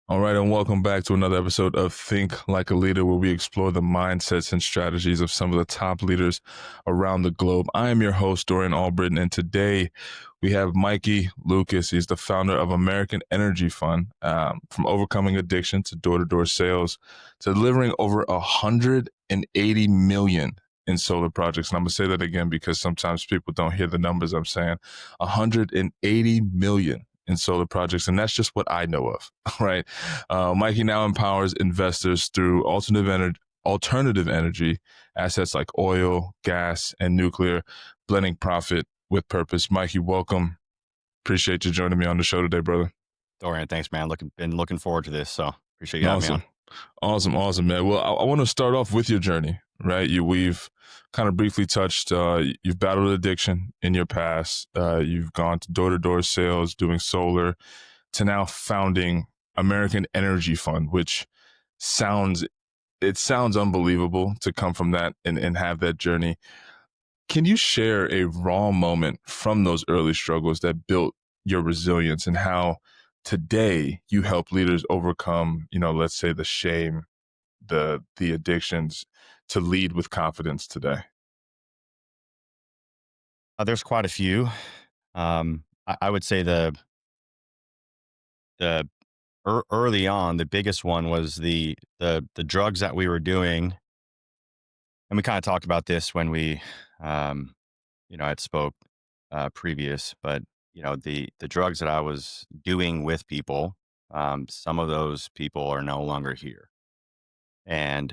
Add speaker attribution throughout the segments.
Speaker 1: All right, and welcome back to another episode of Think Like a Leader, where we explore the mindsets and strategies of some of the top leaders around the globe. I am your host, Dorian, and today we have Mikey Lucas. He's the founder of American Energy Fund. From overcoming addiction to door-to-door sales, to delivering over 180 million in solar projects. And I'm gonna say that again because sometimes people don't hear the numbers I'm saying. 180 million in solar projects, and that's just what I know of, right? Mikey now empowers investors through alternative energy assets like oil, gas, and nuclear, blending profit with purpose. Mikey, welcome. Appreciate you joining me on the show today, brother.
Speaker 2: Dorian, thanks, man. Been looking forward to this, so appreciate you having me
Speaker 1: Awesome.
Speaker 2: on.
Speaker 1: Awesome, man. Well, I want to start off with your journey, right? We've kind of briefly touched, you've battled addiction in your past. You've gone to door-to-door sales, doing solar, to now founding American Energy Fund, which sounds sounds unbelievable to come from that and have that journey. Can you share a raw moment from those early struggles that built your resilience, and how today you help leaders overcome, let's say the shame, the addictions, to lead with confidence today?
Speaker 2: There's quite a few. I would say the early on, the biggest one was the drugs that we were doing, and we kind of talked about this when we, um, had spoke previous, but the drugs that I was doing with people, some of those people are no longer here, and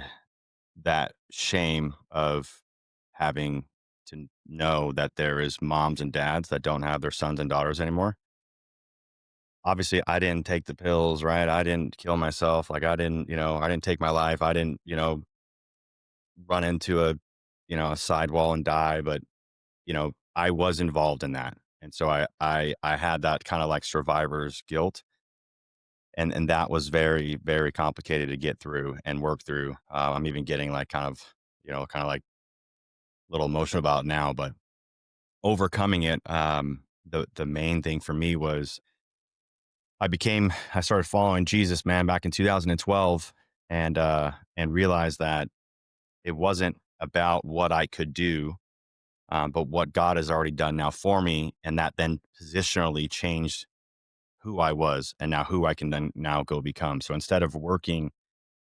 Speaker 2: that shame of having to know that there is moms and dads that don't have their sons and daughters anymore. Obviously, I didn't take the pills, right? I didn't kill myself. Like I didn't take my life. I didn't, run into a sidewall and die. But, I was involved in that. And so I had that kind of like survivor's guilt. And that was very, very complicated to get through and work through. I'm even getting like kind of like a little emotional about it now, but overcoming it, the main thing for me was I started following Jesus, man, back in 2012, and realized that it wasn't about what I could do, but what God has already done now for me, and that then positionally changed who I was and now who I can then now go become. So instead of working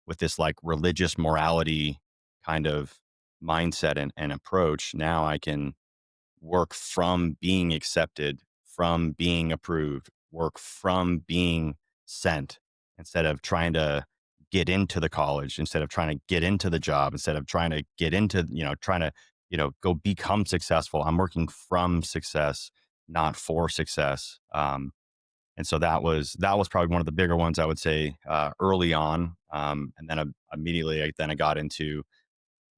Speaker 2: with this like religious morality kind of mindset and approach, now I can work from being accepted, from being approved, work from being sent, instead of trying to get into the college, instead of trying to get into the job, instead of trying to get into, trying to, go become successful. I'm working from success, not for success. And so that was probably one of the bigger ones I would say early on. And then immediately I got into,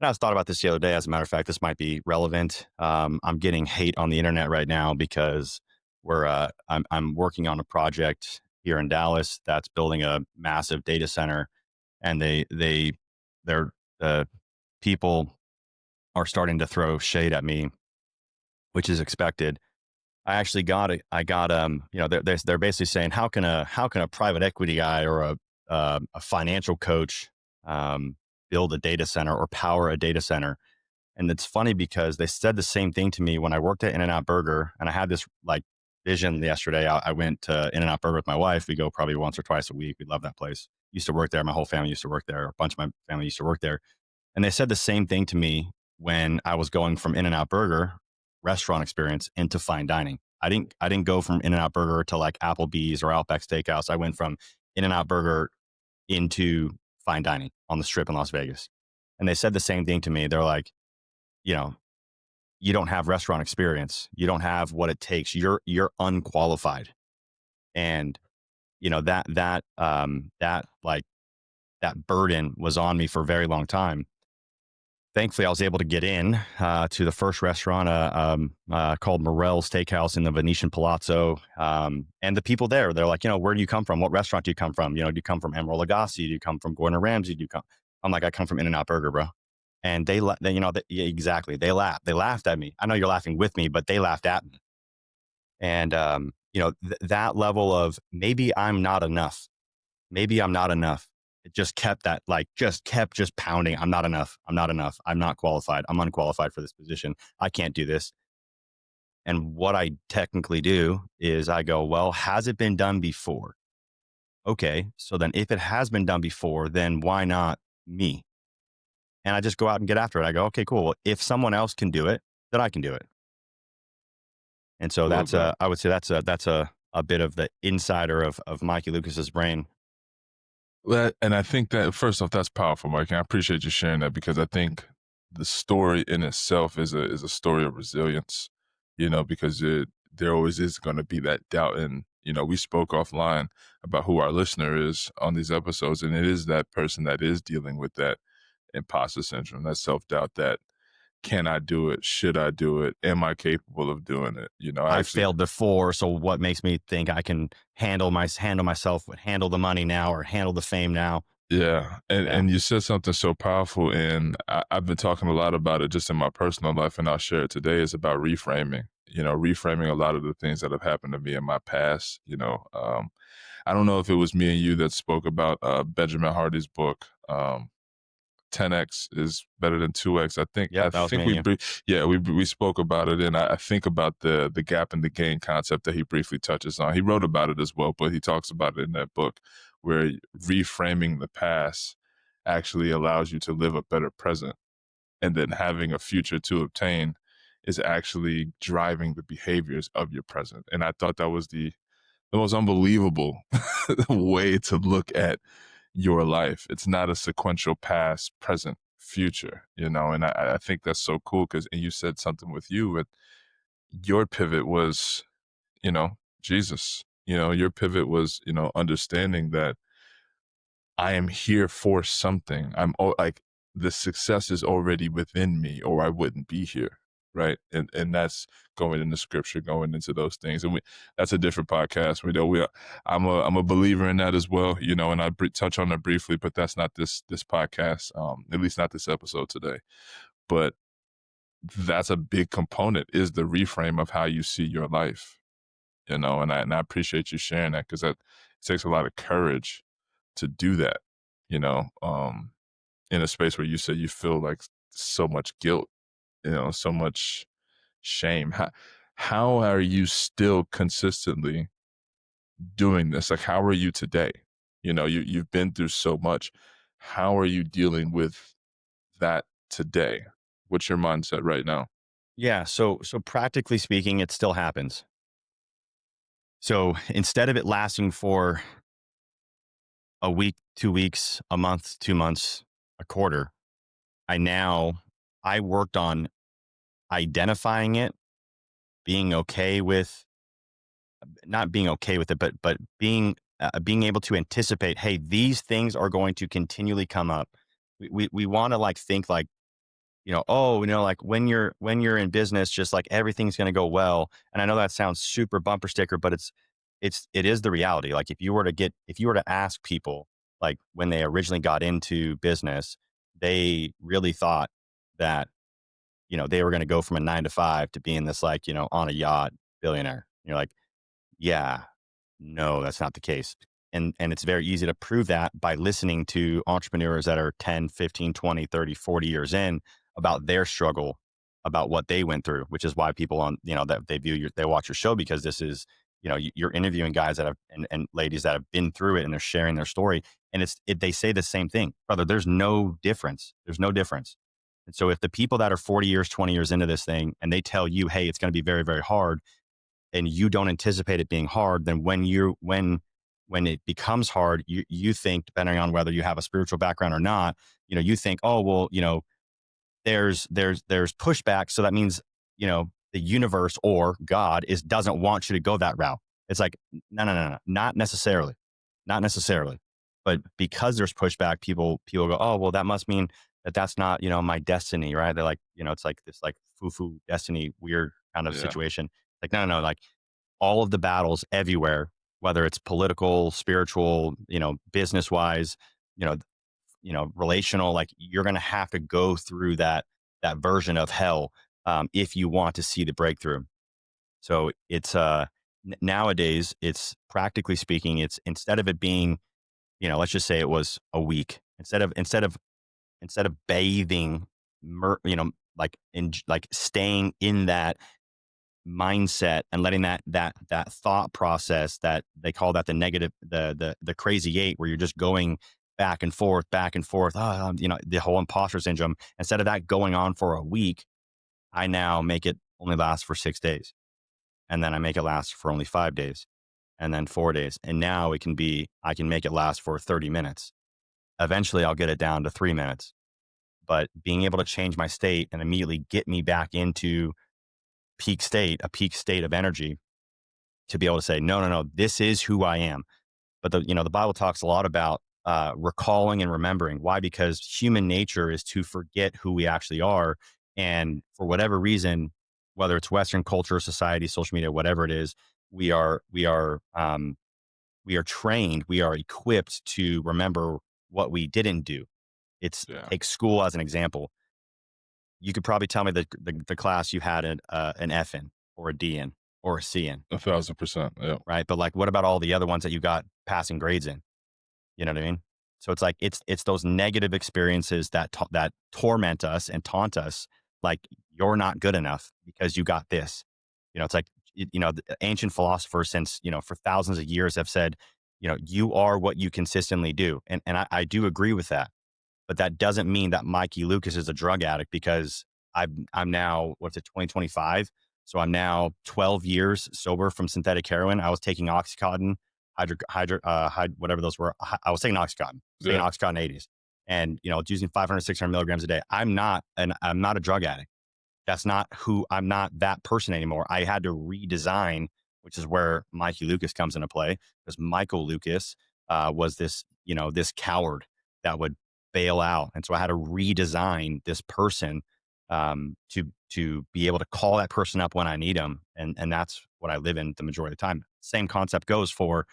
Speaker 2: and I was thought about this the other day. As a matter of fact, this might be relevant. I'm getting hate on the internet right now because I'm working on a project here in Dallas that's building a massive data center, and they're the people are starting to throw shade at me, which is expected. I actually got it. I got they're basically saying how can a private equity guy or a financial coach build a data center or power a data center. And it's funny because they said the same thing to me when I worked at In-N-Out Burger, and I had this like vision yesterday. I went to In-N-Out Burger with my wife. We go probably once or twice a week. We love that place. Used to work there. My whole family used to work there. A bunch of my family used to work there. And they said the same thing to me when I was going from In-N-Out Burger restaurant experience into fine dining. I didn't go from In-N-Out Burger to like Applebee's or Outback Steakhouse. I went from In-N-Out Burger into fine dining on the strip in Las Vegas. And they said the same thing to me. They're like, you know, you don't have restaurant experience. You don't have what it takes. You're unqualified. And that burden was on me for a very long time. Thankfully, I was able to get in to the first restaurant called Morel's Steakhouse in the Venetian Palazzo. And the people there, they're like, where do you come from? What restaurant do you come from? Do you come from Emeril Lagasse? Do you come from Gordon Ramsay? Do you come? I'm like, I come from In-N-Out Burger, bro. And yeah, exactly. They laughed. They laughed at me. I know you're laughing with me, but they laughed at me. And that level of maybe I'm not enough. maybe I'm not enough. It just kept that, like, just pounding. I'm not enough. I'm not enough. I'm not qualified. I'm unqualified for this position. I can't do this. And what I technically do is I go, well, has it been done before? Okay. So then if it has been done before, then why not me? And I just go out and get after it. I go, okay, cool. Well, if someone else can do it, then I can do it. And so
Speaker 1: Love that.
Speaker 2: I would say that's a bit of the insider of Mikey Lucas's brain.
Speaker 1: Well, and I think that first off, that's powerful, Mike. And I appreciate you sharing that because I think the story in itself is a story of resilience. Because there always is going to be that doubt, and we spoke offline about who our listener is on these episodes, and it is that person that is dealing with that imposter syndrome, that self doubt, that can I do it? Should I do it? Am I capable of doing it? I
Speaker 2: I've
Speaker 1: actually
Speaker 2: failed before, so what makes me think I can handle myself, handle the money now, or handle the fame now?
Speaker 1: Yeah, and
Speaker 2: Yeah.
Speaker 1: and you said something so powerful, and I've been talking a lot about it just in my personal life, and I'll share it today. Is about reframing. Reframing a lot of the things that have happened to me in my past. I don't know if it was me and you that spoke about Benjamin Hardy's book. 10x is better than 2x. I think
Speaker 2: Yep,
Speaker 1: I
Speaker 2: that was me
Speaker 1: think
Speaker 2: and
Speaker 1: we
Speaker 2: you.
Speaker 1: yeah, we spoke about it, and I think about the gap and the gain concept that he briefly touches on. He wrote about it as well, but he talks about it in that book where reframing the past actually allows you to live a better present, and then having a future to obtain is actually driving the behaviors of your present. And I thought that was the most unbelievable way to look at your life. It's not a sequential past, present, future, and I think that's so cool because you said something with you, with your pivot was, you know, Jesus. Your pivot was, understanding that I am here for something. Like the success is already within me, or I wouldn't be here. Right. And that's going into scripture, going into those things. And that's a different podcast. I'm a believer in that as well, and I touch on that briefly, but that's not this podcast, at least not this episode today. But that's a big component, is the reframe of how you see your life, and I appreciate you sharing that, because that it takes a lot of courage to do that, you know, um, in a space where you say you feel like so much guilt, so much shame. How are you still consistently doing this? Like, how are you today? You've been through so much. How are you dealing with that today? What's your mindset right now?
Speaker 2: Yeah, so practically speaking, it still happens. So instead of it lasting for a week, 2 weeks, a month, 2 months, a quarter, I worked on identifying it, being okay with not being okay with it, but being able to anticipate, hey, these things are going to continually come up. We want to, like, think like, oh, like when you're in business, just like everything's going to go well. And I know that sounds super bumper sticker, but it is the reality. Like, if you were to ask people, like, when they originally got into business, they really thought that, they were going to go from a 9 to 5 to being this, like, on a yacht billionaire. You're like, yeah, no, that's not the case. And it's very easy to prove that by listening to entrepreneurs that are 10, 15, 20, 30, 40 years in, about their struggle, about what they went through, which is why people that they watch your show, because this is, you're interviewing guys that have, and ladies that have been through it, and they're sharing their story. And they say the same thing, brother. There's no difference. There's no difference. And so if the people that are 40 years, 20 years into this thing, and they tell you, hey, it's going to be very, very hard, and you don't anticipate it being hard, then when it becomes hard, you think, depending on whether you have a spiritual background or not, you think, oh, well, there's pushback. So that means, the universe or God doesn't want you to go that route. It's like, no, not necessarily. Not necessarily. But because there's pushback, people go, oh, well, that must mean that's not, my destiny, right? They're like, it's like this, like, foo-foo destiny, weird kind of
Speaker 1: Yeah.
Speaker 2: situation. Like, no, like, all of the battles everywhere, whether it's political, spiritual, business wise, you know, relational, like, you're going to have to go through that version of hell, if you want to see the breakthrough. So it's nowadays, it's, practically speaking, it's, instead of it being let's just say it was a week. Instead of bathing, like staying in that mindset and letting that thought process, that they call that the negative, the crazy eight, where you're just going back and forth, the whole imposter syndrome. Instead of that going on for a week, I now make it only last for 6 days, and then I make it last for only 5 days, and then 4 days, and now I can make it last for 30 minutes. Eventually, I'll get it down to 3 minutes. But being able to change my state and immediately get me back into a peak state of energy, to be able to say, no, no, no, this is who I am. But the Bible talks a lot about recalling and remembering. Why? Because human nature is to forget who we actually are. And for whatever reason, whether it's Western culture, society, social media, whatever it is, we are trained, we are equipped to remember what we didn't do.
Speaker 1: Yeah,
Speaker 2: Take school as an example. You could probably tell me the class you had an F in, or a D in, or a C in,
Speaker 1: 1,000%. Yeah.
Speaker 2: right? But like, what about all the other ones that you got passing grades in? You know what I mean? So it's like, it's those negative experiences that torment us and taunt us, like, you're not good enough because you got this. It's like, the ancient philosophers, since, for thousands of years, have said, you are what you consistently do. And I do agree with that. But that doesn't mean that Mikey Lucas is a drug addict, because I'm now, 2025? So I'm now 12 years sober from synthetic heroin. I was taking Oxycontin, whatever those were. I was taking Oxycontin,
Speaker 1: Yeah.
Speaker 2: 80s, and using 500, 600 milligrams a day. I'm not a drug addict. I'm not that person anymore. I had to redesign, which is where Mikey Lucas comes into play, because Michael Lucas was this coward that would bail out. And so I had to redesign this person, to be able to call that person up when I need them. And that's what I live in the majority of the time. Same concept goes for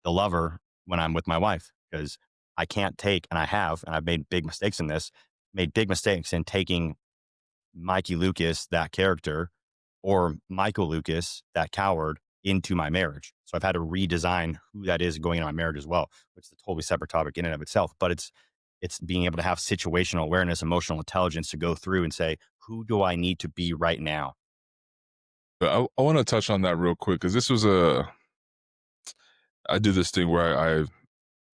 Speaker 2: the lover when I'm with my wife, because I can't take, and I've made big mistakes in this, made big mistakes in taking Mikey Lucas, that character, or Michael Lucas, that coward, into my marriage. So I've had to redesign who that is going into my marriage as well, which is a totally separate topic in and of itself. But it's being able to have situational awareness, emotional intelligence, to go through and say, who do I need to be right now?
Speaker 1: But I want to touch on that real quick, because I do this thing where I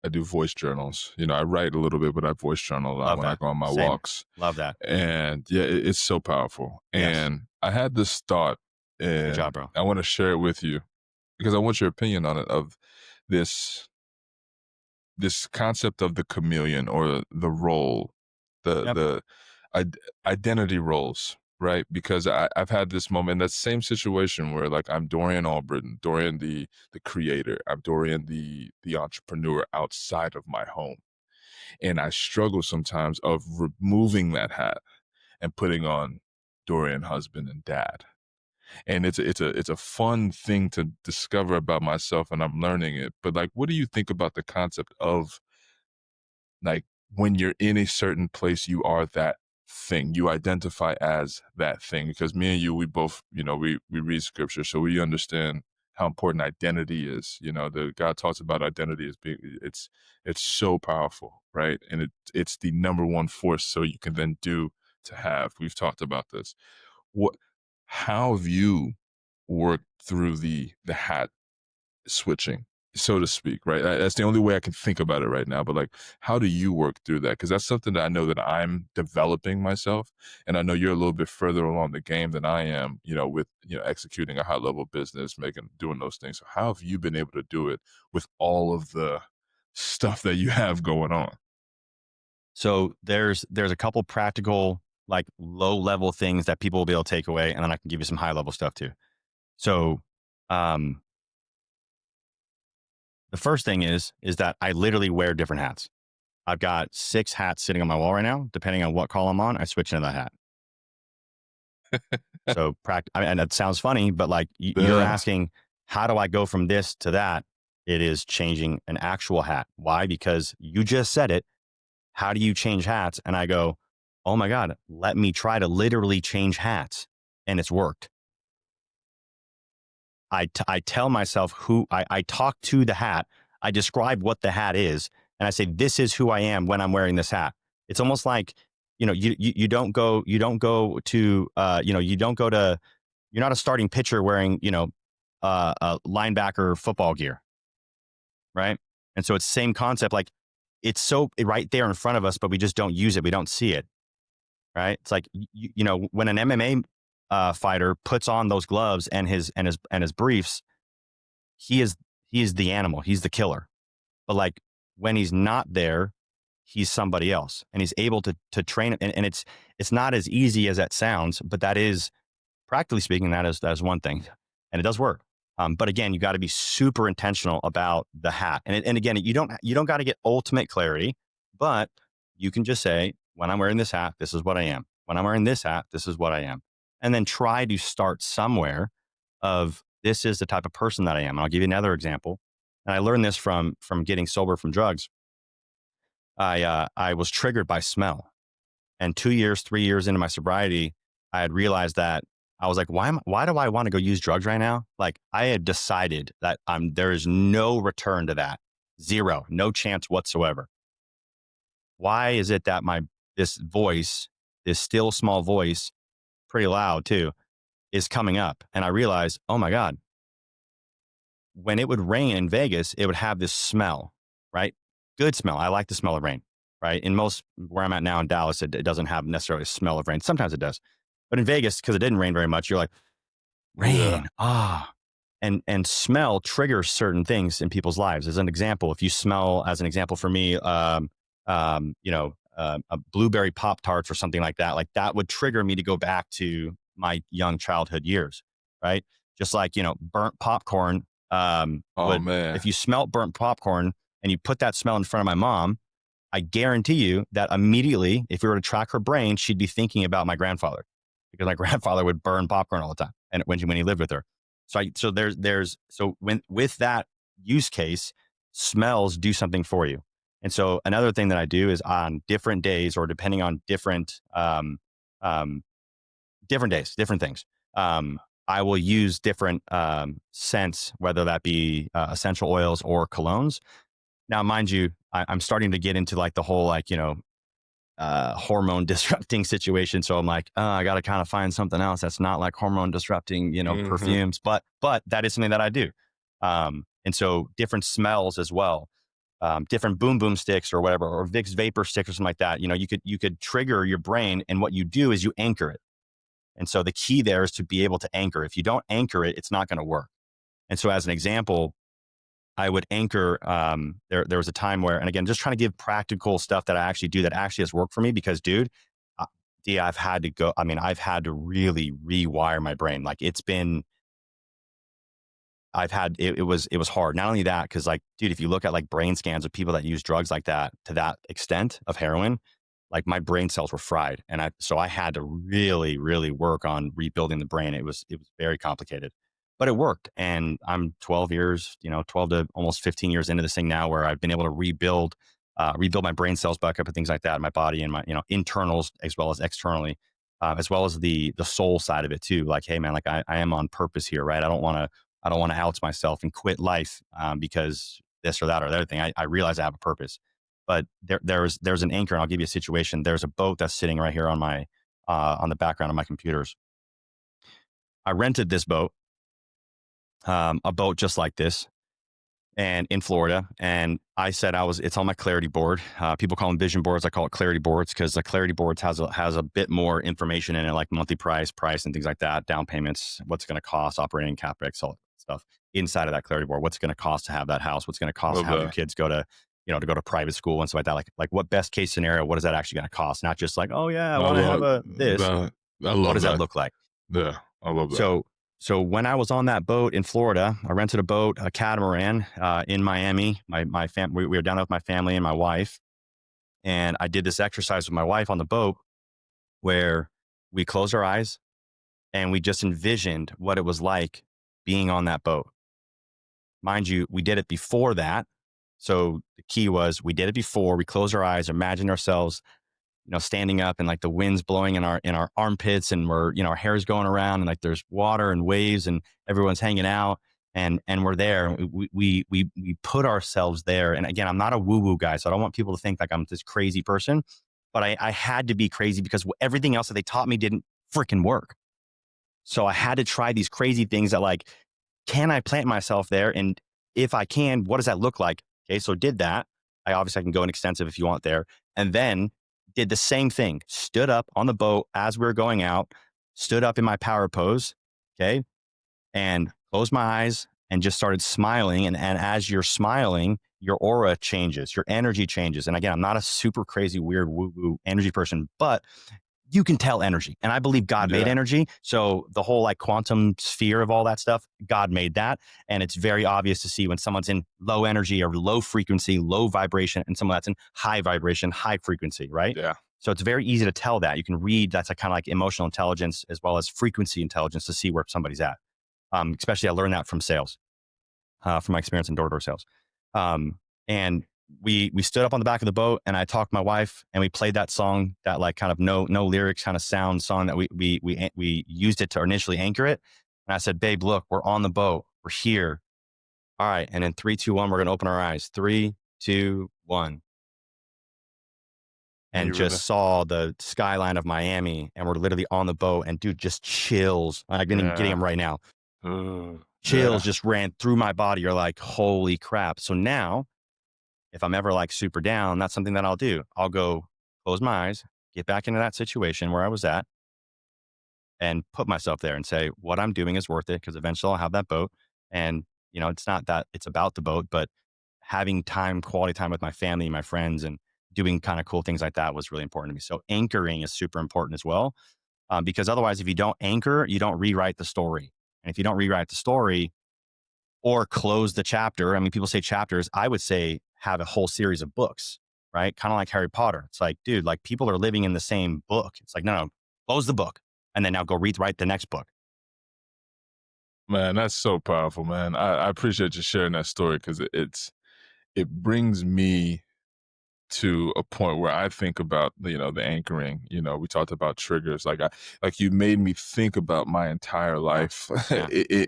Speaker 1: do voice journals. I write a little bit, but I voice journal a lot
Speaker 2: Love
Speaker 1: when I
Speaker 2: that.
Speaker 1: go on my
Speaker 2: Same.
Speaker 1: walks.
Speaker 2: Love that.
Speaker 1: And yeah, it's so powerful.
Speaker 2: Yes.
Speaker 1: And I had this thought,
Speaker 2: Good
Speaker 1: and
Speaker 2: job, bro.
Speaker 1: I want to share it with you because I want your opinion on it, of this this concept of the chameleon, or the role,
Speaker 2: Yep.
Speaker 1: the identity roles, right? Because I've had this moment, that same situation where, like, I'm Dorian Albritton, Dorian the creator, I'm Dorian the entrepreneur outside of my home, and I struggle sometimes of removing that hat and putting on Dorian husband and dad. And it's a fun thing to discover about myself, and I'm learning it. But, like, what do you think about the concept of, like, when you're in a certain place, you are that thing, you identify as that thing? Because me and you, we both, we read scripture, so we understand how important identity is. The God talks about identity as being, it's so powerful, right? And it's the number one force, so you can then do to have. We've talked about this. What How have you worked through the hat switching, so to speak, right? That's the only way I can think about it right now. But, like, how do you work through that? Because that's something that I know that I'm developing myself, and I know you're a little bit further along the game than I am. With executing a high level business, doing those things. So how have you been able to do it with all of the stuff that you have going on?
Speaker 2: So there's a couple practical, like, low level things that people will be able to take away, and then I can give you some high level stuff too. So, um, the first thing is that I literally wear different hats. I've got 6 hats sitting on my wall right now. Depending on what call I'm on, I switch into that hat. So, and that sounds funny, but, like, you're
Speaker 1: Yeah.
Speaker 2: asking, how do I go from this to that? It is changing an actual hat. Why? Because you just said it. How do you change hats? And I go, oh my God, let me try to literally change hats. And it's worked. I tell myself I talk to the hat. I describe what the hat is, and I say, this is who I am when I'm wearing this hat. It's almost like, you don't go to, you're not a starting pitcher wearing, a linebacker football gear, right? And so it's the same concept. Like, it's so right there in front of us, but we just don't use it. We don't see it, right? It's like, when an MMA fighter puts on those gloves and his briefs, he is the animal. He's the killer. But like, when he's not there, he's somebody else, and he's able to train it. And it's not as easy as that sounds, but that is, practically speaking, that is one thing, and it does work. But again, you got to be super intentional about the hat. And again, you don't got to get ultimate clarity, but you can just say, when I'm wearing this hat, this is what I am. When I'm wearing this hat, this is what I am. And then try to start somewhere of, this is the type of person that I am. And I'll give you another example. And I learned this from getting sober from drugs. I was triggered by smell. And 2 years, 3 years into my sobriety, I had realized that I was like, why do I want to go use drugs right now? Like, I had decided that there is no return to that. Zero, no chance whatsoever. Why is it that this voice, this still small voice, pretty loud too, is coming up? And I realized, oh my God, when it would rain in Vegas, it would have this smell, right? Good smell. I like the smell of rain, right? In most, where I'm at now in Dallas, it doesn't have necessarily a smell of rain. Sometimes it does. But in Vegas, because it didn't rain very much, you're like, rain, and smell triggers certain things in people's lives. As an example, if you smell, as an example for me, a blueberry Pop-Tarts or something like that would trigger me to go back to my young childhood years, right? Just like, burnt popcorn.
Speaker 1: Man.
Speaker 2: If you smelt burnt popcorn and you put that smell in front of my mom, I guarantee you that immediately, if we were to track her brain, she'd be thinking about my grandfather, because my grandfather would burn popcorn all the time, and when he lived with her. So with that use case, smells do something for you. And so another thing that I do is, on different days, or depending on different days, different things, I will use different scents, whether that be essential oils or colognes. Now, mind you, I'm starting to get into like the whole, hormone disrupting situation. So I'm like, I got to kind of find something else that's not like hormone disrupting, perfumes, but that is something that I do. And so different smells as well, different boom boom sticks or whatever, or Vicks vapor sticks or something like that. You could trigger your brain, and what you do is you anchor it. And so the key there is to be able to anchor. If you don't anchor it, it's not going to work. And so, as an example, I would anchor, there was a time where, and again, just trying to give practical stuff that I actually do that actually has worked for me, because dude, I've had to really rewire my brain. Like, it was hard. Not only that, because like, dude, if you look at like brain scans of people that use drugs like that, to that extent of heroin, like, my brain cells were fried. And so I had to really, really work on rebuilding the brain. It was very complicated, but it worked. And I'm 12 to almost 15 years into this thing now, where I've been able to rebuild my brain cells back up and things like that in my body, and my, internals as well as externally, as well as the soul side of it too. Like, hey man, like I am on purpose here, right? I don't want to out myself and quit life because this or that or the other thing. I realize I have a purpose. But there's an anchor, and I'll give you a situation. There's a boat that's sitting right here on the background of my computers. I rented this boat, a boat just like this, and in Florida. And I said it's on my clarity board. People call them vision boards. I call it clarity boards, because the clarity boards has a bit more information in it, like monthly price and things like that, down payments, what's going to cost, operating capex, all that stuff inside of that clarity board. What's going to cost to have that house? What's going to cost to have your kids go to private school and stuff like that. Like what best case scenario, what is that actually going to cost? Not just like, oh yeah, I want to have this. What does that look like?
Speaker 1: Yeah, I love that.
Speaker 2: So when I was on that boat in Florida, I rented a boat, a catamaran, in Miami. My family, we were down there with my family and my wife. And I did this exercise with my wife on the boat, where we closed our eyes and we just envisioned what it was like being on that boat. Mind you, we did it before that. So the key was, we did it before. We closed our eyes, imagined ourselves, standing up, and like the wind's blowing in our armpits, and we're, our hair's going around, and like there's water and waves, and everyone's hanging out. and we're there. We put ourselves there. And again, I'm not a woo-woo guy, so I don't want people to think like I'm this crazy person, but I had to be crazy because everything else that they taught me didn't freaking work. So I had to try these crazy things that like, can I plant myself there? And if I can, what does that look like? Okay, so did that. I can go in extensive if you want there. And then did the same thing. Stood up on the boat as we were going out, stood up in my power pose, okay, and closed my eyes and just started smiling. And as you're smiling, your aura changes, your energy changes. And again, I'm not a super crazy, weird, woo-woo energy person, but you can tell energy. And I believe God made energy. So the whole like quantum sphere of all that stuff, God made that. And it's very obvious to see when someone's in low energy or low frequency, low vibration, and someone that's in high vibration, high frequency, right?
Speaker 1: Yeah.
Speaker 2: So it's very easy to tell that. You can read that's a kind of like emotional intelligence as well as frequency intelligence to see where somebody's at. Especially I learned that from sales, from my experience in door-to-door sales. And we stood up on the back of the boat and I talked to my wife and we played that song, that like kind of no lyrics kind of sound song that we used it to initially anchor it. And I said, babe, look, we're on the boat. We're here. All right. And in 3, 2, 1, we're going to open our eyes. 3, 2, 1. And just saw the skyline of Miami and we're literally on the boat and dude, just chills. I'm getting them right now. Chills just ran through my body. You're like, holy crap. So now if I'm ever like super down, that's something that I'll do. I'll go close my eyes, get back into that situation where I was at and put myself there and say, what I'm doing is worth it because eventually I'll have that boat. And, you know, it's not that it's about the boat, but having time, quality time with my family, my friends, and doing kind of cool things like that was really important to me. So anchoring is super important as well. Because otherwise, if you don't anchor, you don't rewrite the story. And if you don't rewrite the story or close the chapter, I mean, people say chapters, I would say have a whole series of books, right? Kind of like Harry Potter. It's like, dude, like people are living in the same book. It's like, no, close the book and then now go write the next book.
Speaker 1: Man, that's so powerful, man. I appreciate you sharing that story because it brings me to a point where I think about, you know, the anchoring. You know, we talked about triggers. Like you made me think about my entire life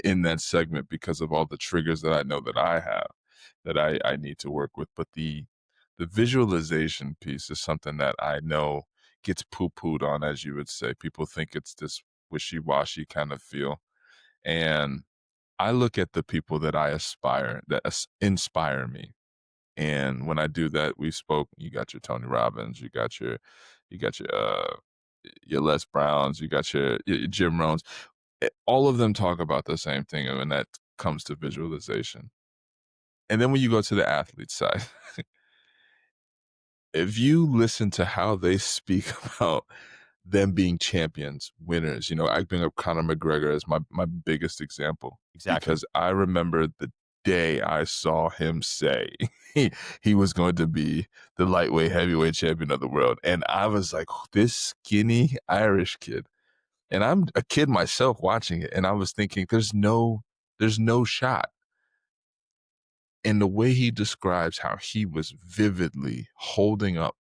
Speaker 1: in that segment because of all the triggers that I know that I have that I need to work with. But the visualization piece is something that I know gets poo-pooed on, as you would say. People think it's this wishy-washy kind of feel. And I look at the people that I aspire, that inspire me. And when I do that, we spoke, you got your Tony Robbins, you got your Les Browns, you got your Jim Rohns. All of them talk about the same thing when that comes to visualization. And then when you go to the athlete side, if you listen to how they speak about them being champions, winners, you know, I bring up Conor McGregor as my biggest example.
Speaker 2: Exactly.
Speaker 1: Because I remember the day I saw him say he was going to be the lightweight heavyweight champion of the world. And I was like, this skinny Irish kid. And I'm a kid myself watching it. And I was thinking, there's no shot. And the way he describes how he was vividly holding up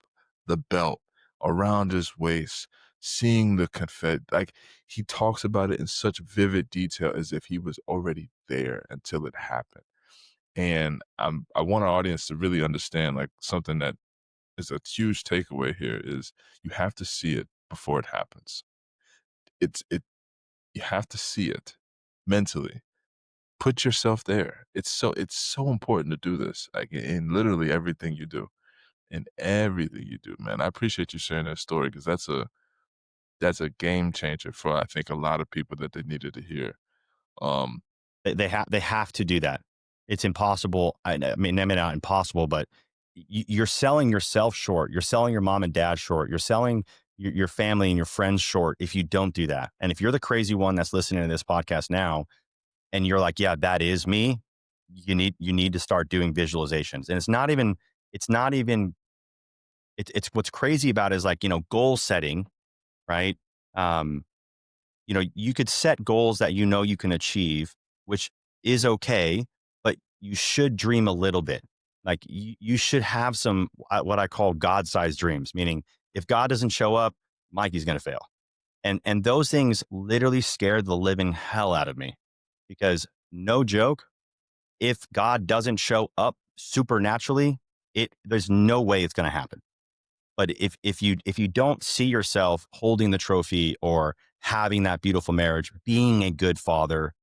Speaker 1: the belt around his waist, seeing the confetti, like he talks about it in such vivid detail as if he was already there until it happened. And I want our audience to really understand, like, something that is a huge takeaway here is you have to see it before it happens. You have to see it mentally. Put yourself there. It's so important to do this, like, in literally everything you do. In everything you do, man. I appreciate you sharing that story because that's a game changer for, I think, a lot of people that they needed to hear.
Speaker 2: They have to do that. It's impossible. I mean, not impossible, but you're selling yourself short. You're selling your mom and dad short. You're selling your family and your friends short if you don't do that. And if you're the crazy one that's listening to this podcast now, and you're like, yeah, that is me, you need to start doing visualizations. And it's what's crazy about it is like, you know, goal setting, right? You know, you could set goals that you know you can achieve, which is okay, but you should dream a little bit. Like you should have some, what I call God-sized dreams, meaning if God doesn't show up, Mikey's going to fail. And those things literally scared the living hell out of me because no joke, if God doesn't show up supernaturally, there's no way it's going to happen. But if you don't see yourself holding the trophy or having that beautiful marriage, being a good father,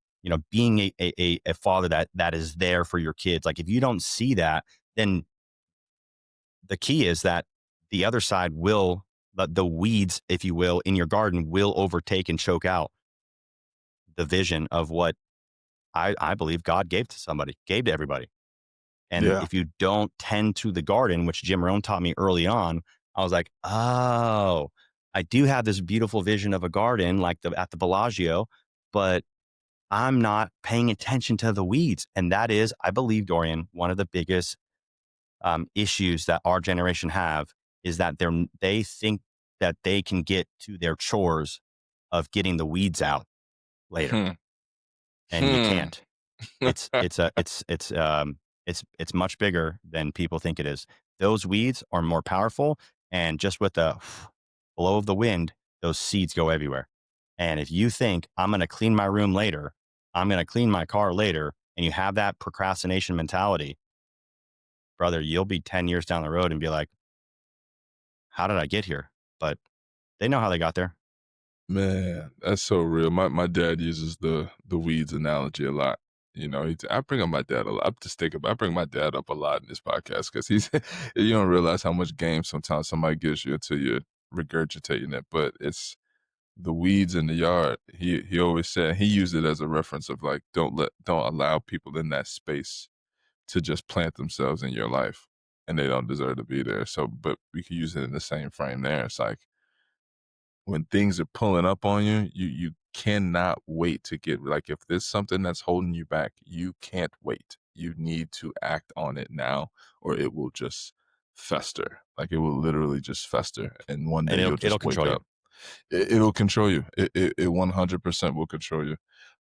Speaker 2: being a father that is there for your kids, like if you don't see that, then the key is that the other side will, the weeds, if you will, in your garden will overtake and choke out the vision of what I believe God gave to somebody, gave to everybody. And
Speaker 1: Yeah.
Speaker 2: if you don't tend to the garden, which Jim Rohn taught me early on, I was like, oh, I do have this beautiful vision of a garden like at the Bellagio, but I'm not paying attention to the weeds. And that is, I believe, Dorian, one of the biggest issues that our generation have is that they think that they can get to their chores of getting the weeds out later,
Speaker 1: Hmm.
Speaker 2: and you
Speaker 1: Hmm.
Speaker 2: can't. It's much bigger than people think it is. Those weeds are more powerful, and just with the blow of the wind, those seeds go everywhere. And if you think I'm going to clean my room later, I'm going to clean my car later, and you have that procrastination mentality, brother, you'll be 10 years down the road and be like, how did I get here? But they know how they got there.
Speaker 1: Man, that's so real. My dad uses the weeds analogy a lot. I bring up my dad a lot. I'm just thinking, I bring my dad up a lot in this podcast because he's you don't realize how much game sometimes somebody gives you until you're regurgitating it. But it's the weeds in the yard. He always said he used it as a reference of like don't allow people in that space to just plant themselves in your life, and they don't deserve to be there. So, but we could use it in the same frame there. It's like when things are pulling up on you, you cannot wait to get like if there's something that's holding you back, you can't wait. You need to act on it now or it will just fester. Like it will literally just fester. And one day
Speaker 2: And
Speaker 1: you'll
Speaker 2: it'll
Speaker 1: just wake
Speaker 2: control you.
Speaker 1: up. It'll control you. It 100% will control you.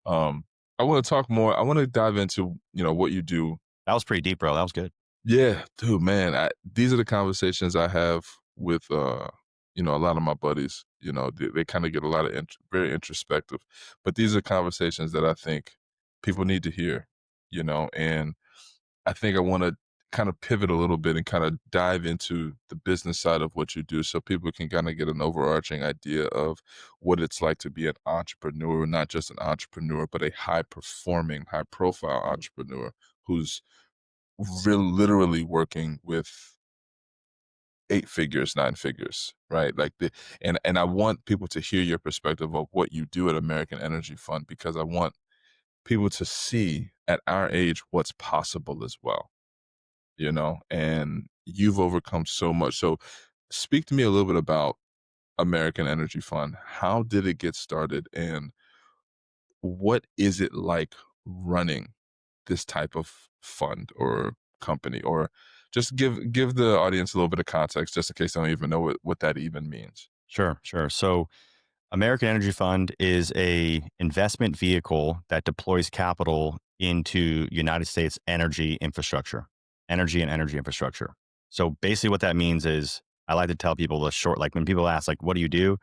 Speaker 1: Um, I want to talk more. I want to dive into, what you do.
Speaker 2: That was pretty deep, bro. That was good.
Speaker 1: Yeah, dude, man. These are the conversations I have with a lot of my buddies. They kind of get a lot of very introspective, but these are conversations that I think people need to hear. And I think I want to kind of pivot a little bit and kind of dive into the business side of what you do, so people can kind of get an overarching idea of what it's like to be an entrepreneur, not just an entrepreneur, but a high performing, high profile entrepreneur who's literally working with 8 figures, 9 figures, right? Like and I want people to hear your perspective of what you do at American Energy Fund because I want people to see at our age what's possible as well, and you've overcome so much. So speak to me a little bit about American Energy Fund. How did it get started and what is it like running this type of fund or company? Or just give the audience a little bit of context just in case they don't even know what that even means.
Speaker 2: Sure, sure. So American Energy Fund is a investment vehicle that deploys capital into United States energy and energy infrastructure. So basically what that means is I like to tell people like when people ask like, what do you do?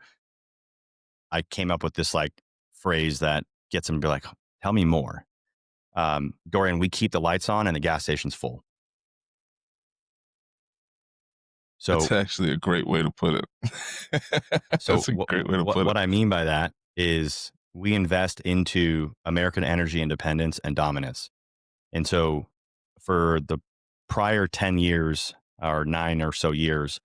Speaker 2: I came up with this like phrase that gets them to be like, tell me more. Dorian, we keep the lights on and the gas station's full.
Speaker 1: That's
Speaker 2: So,
Speaker 1: actually a great way to put it.
Speaker 2: so
Speaker 1: That's a great way to put it.
Speaker 2: what I mean by that is we invest into American energy independence and dominance. And so for the prior 10 years or 9 or so years,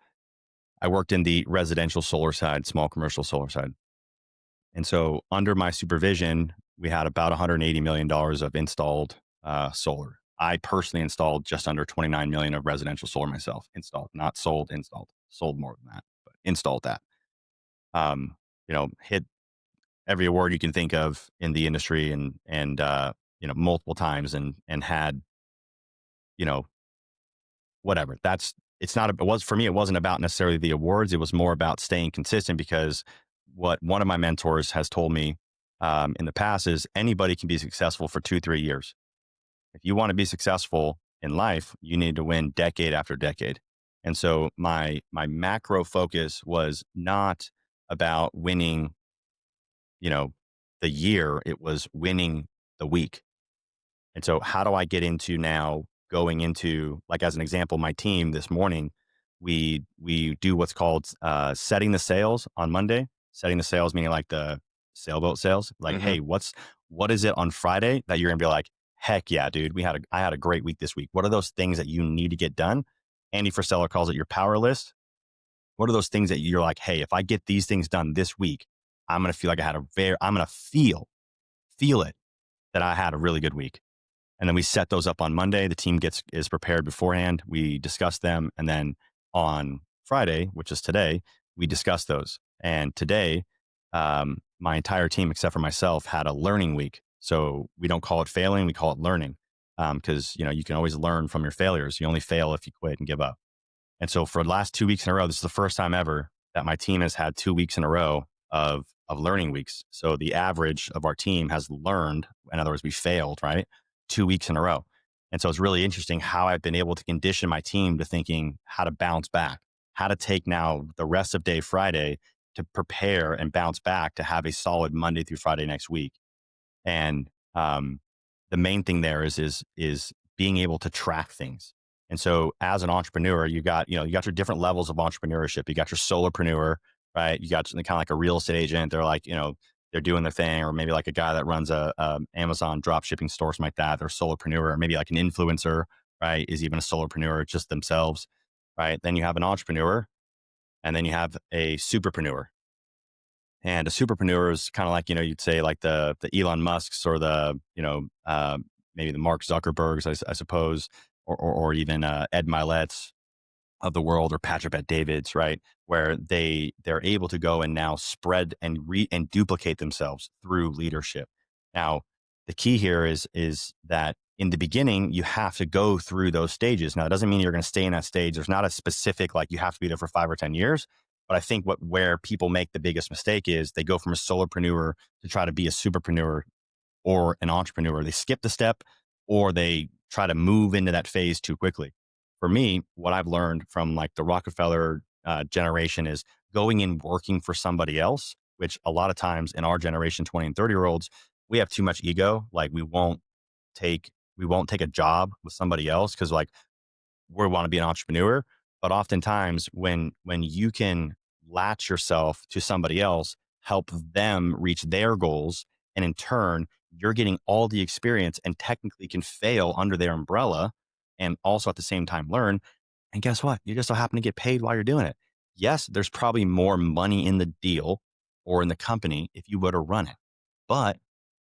Speaker 2: I worked in the residential solar side, small commercial solar side. And so under my supervision, we had about $180 million of installed solar. I personally installed just under 29 million of residential solar myself, installed, not sold, installed, sold more than that, but installed that. Hit every award you can think of in the industry and multiple times and had, you know, whatever. It was for me, it wasn't about necessarily the awards. It was more about staying consistent because what one of my mentors has told me in the past is anybody can be successful for 2, 3 years. If you want to be successful in life, you need to win decade after decade. And so my macro focus was not about winning, the year. It was winning the week. And so how do I get into now going into, like, as an example, my team this morning, we do what's called setting the sails on Monday. Setting the sails meaning like the sailboat sails. Like,
Speaker 1: Mm-hmm.
Speaker 2: hey, what is it on Friday that you're gonna be like, heck yeah, dude, I had a great week this week. What are those things that you need to get done? Andy Frisella calls it your power list. What are those things that you're like, hey, if I get these things done this week, I'm gonna feel like I'm gonna feel it that I had a really good week. And then we set those up on Monday. The team is prepared beforehand. We discuss them. And then on Friday, which is today, we discuss those. And today, my entire team, except for myself, had a learning week. So we don't call it failing, we call it learning. Because you can always learn from your failures. You only fail if you quit and give up. And so for the last 2 weeks in a row, this is the first time ever that my team has had 2 weeks in a row of learning weeks. So the average of our team has learned, in other words, we failed, right? 2 weeks in a row. And so it's really interesting how I've been able to condition my team to thinking how to bounce back, how to take now the rest of day Friday to prepare and bounce back to have a solid Monday through Friday next week. And the main thing there is being able to track things. And so as an entrepreneur, you got your different levels of entrepreneurship. You got your solopreneur, right? You got kind of like a real estate agent. They're like, they're doing their thing, or maybe like a guy that runs a Amazon drop shipping store, something like that. They're a solopreneur, or maybe like an influencer, right? Is even a solopreneur just themselves, right? Then you have an entrepreneur, and then you have a superpreneur. And a superpreneur is kind of like, you'd say like the Elon Musks, or the, maybe the Mark Zuckerbergs, I suppose, or even Ed Milet's of the world, or Patrick Bet David's, right? Where they're able to go and now spread and and duplicate themselves through leadership. Now, the key here is that in the beginning, you have to go through those stages. Now, it doesn't mean you're going to stay in that stage. There's not a specific, like, you have to be there for 5 or 10 years. But I think where people make the biggest mistake is they go from a solopreneur to try to be a superpreneur or an entrepreneur. They skip the step, or they try to move into that phase too quickly. For me, what I've learned from like the Rockefeller generation is going and working for somebody else, which a lot of times in our generation, 20 and 30-year-olds, we have too much ego. Like we won't take a job with somebody else because, like, we want to be an entrepreneur. But oftentimes when you can latch yourself to somebody else, help them reach their goals, and in turn, you're getting all the experience and technically can fail under their umbrella and also at the same time learn. And guess what? You just so happen to get paid while you're doing it. Yes, there's probably more money in the deal or in the company if you were to run it, but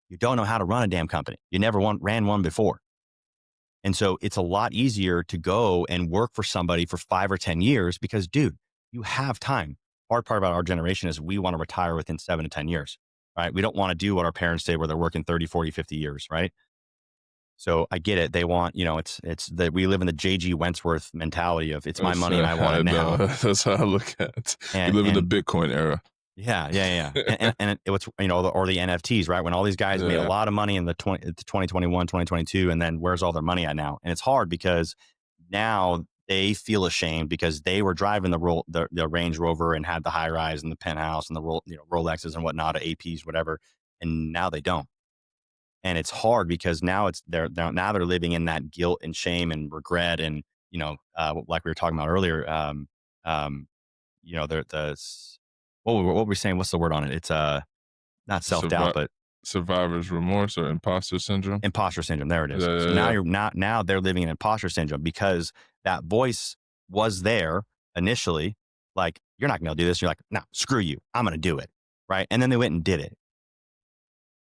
Speaker 2: you don't know how to run a damn company. You never ran one before. And so it's a lot easier to go and work for somebody for 5 or 10 years because, dude, you have time. Hard part about our generation is we want to retire within 7 to 10 years, right? We don't want to do what our parents did where they're working 30, 40, 50 years, right? So I get it. They want, it's that we live in the J.G. Wentworth mentality of it's my money and I want it now.
Speaker 1: That's how I look at it. We
Speaker 2: And,
Speaker 1: live in the
Speaker 2: and
Speaker 1: Bitcoin era.
Speaker 2: yeah. And it was, or the NFTs, right? When all these guys made a lot of money in the 2021, 2022, and then where's all their money at now? And it's hard because now they feel ashamed because they were driving the Range Rover and had the high rise and the penthouse and the Rolexes and whatnot, APs, whatever. And now they don't. And it's hard because now they're living in that guilt and shame and regret. And, like we were talking about earlier, the what were we saying? What's the word on it? It's not self-doubt, but
Speaker 1: Survivor's remorse or imposter syndrome.
Speaker 2: Imposter syndrome. There it is.
Speaker 1: Yeah,
Speaker 2: So
Speaker 1: yeah,
Speaker 2: now
Speaker 1: yeah.
Speaker 2: now they're living in imposter syndrome because that voice was there initially. Like, you're not going to do this. You're like, no, screw you. I'm going to do it. Right. And then they went and did it.